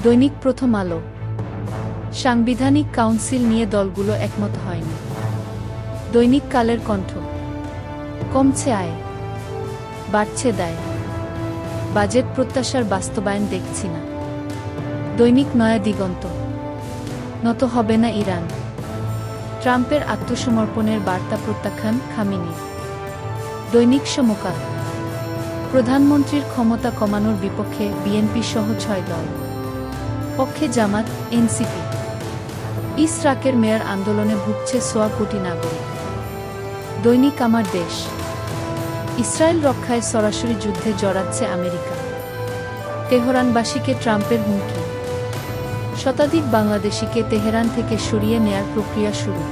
দৈনিক প্রথম আলো। সাংবিধানিক কাউন্সিল নিয়ে দলগুলো একমত হয়নি। দৈনিক কালের কণ্ঠ। কমছে আয়, বাড়ছে দায়, বাজেট প্রত্যাশার বাস্তবায়ন দেখছি না। দৈনিক নয়া দিগন্ত। নত হবে না ইরান, ট্রাম্পের আত্মসমর্পণের বার্তা প্রত্যাখ্যান খামেনির। দৈনিক সমকাল। প্রধানমন্ত্রীর ক্ষমতা কমানোর বিপক্ষে বিএনপি সহ ৬ দল, পক্ষে জামাত, এনসিপি। ইসরাকের মেয়র আন্দোলনে ভুগছে সোয়া কোটি নাগরিক। দৈনিক আমার দেশ। ইসরায়েল রক্ষায় সরাসরি যুদ্ধে জড়াচ্ছে আমেরিকা, তেহরানবাসীকে ট্রাম্পের হুমকি। শতাধিক বাংলাদেশিকে তেহরান থেকে সরিয়ে নেয়ার প্রক্রিয়া শুরু।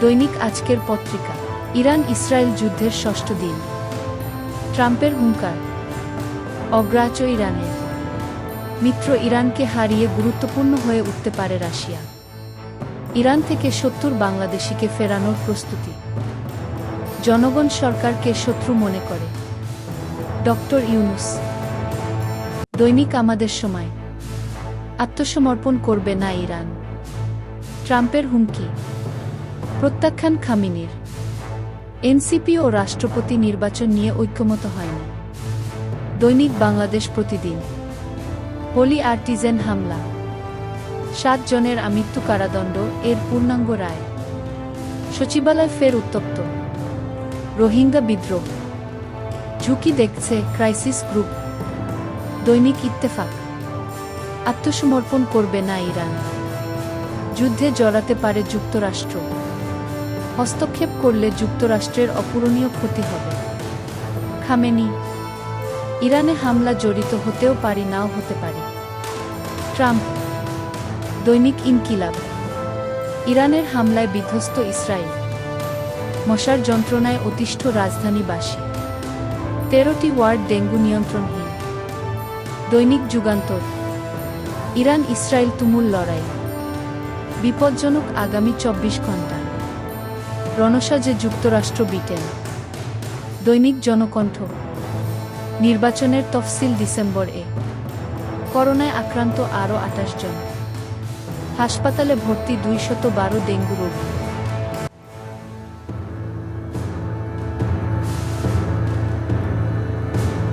দৈনিক আজকের পত্রিকা। ইরান ইসরায়েল যুদ্ধের ৬ষ্ঠ দিন, ট্রাম্পের হুঙ্কার। অগ্রাহ্য ইরানের। মিত্র ইরানকে হারিয়ে গুরুত্বপূর্ণ হয়ে উঠতে পারে রাশিয়া। ইরান থেকে ৭০ বাংলাদেশিকে ফেরানোর প্রস্তুতি। জনগণ সরকারকে শত্রু মনে করে ডক্টর ইউনূস। দৈনিক আমাদের সময়। আত্মসমর্পণ করবে না ইরান, ট্রাম্পের হুমকি। প্রত্যাখ্যান খামেনির। এনসিপি ও রাষ্ট্রপতি নির্বাচন নিয়ে ঐক্যমত হয়নি। দৈনিক বাংলাদেশ প্রতিদিন। হোলি আর্টিজেন হামলা, ৭ জনের আমৃত্যু কারাদণ্ড, এর পূর্ণাঙ্গ রায়। সচিবালয় ফের উত্তপ্ত। রোহিঙ্গা বিদ্রোহ, ঝুঁকি দেখছে ক্রাইসিস গ্রুপ। দৈনিক ইত্তেফাক। আত্মসমর্পণ করবে না ইরান, যুদ্ধে জড়াতে পারে যুক্তরাষ্ট্র। হস্তক্ষেপ করলে যুক্তরাষ্ট্রের অপূরণীয় ক্ষতি হবে। খামেনি। ইরানে হামলা জড়িত হতেও পারি, নাও হতে পারি। ট্রাম্প। দৈনিক ইনকিলাব। ইরানের হামলায় বিধ্বস্ত ইসরায়েল, মশার যন্ত্রণায় অতিষ্ঠ রাজধানীবাসী। ১৩টি ওয়ার্ড ডেঙ্গু নিয়ন্ত্রণহীন। দৈনিক যুগান্তর। ইরান ইসরায়েল তুমুল লড়াই, বিপজ্জনক আগামী ২৪ ঘণ্টা। রণসাজে যুক্তরাষ্ট্র, ব্রিটেন। দৈনিক জনকণ্ঠ। নির্বাচনের তফসিল ডিসেম্বর-এ। করোনায় আক্রান্ত আরও ২৮ জন, হাসপাতালে ভর্তি ২১২ ডেঙ্গু রোগী।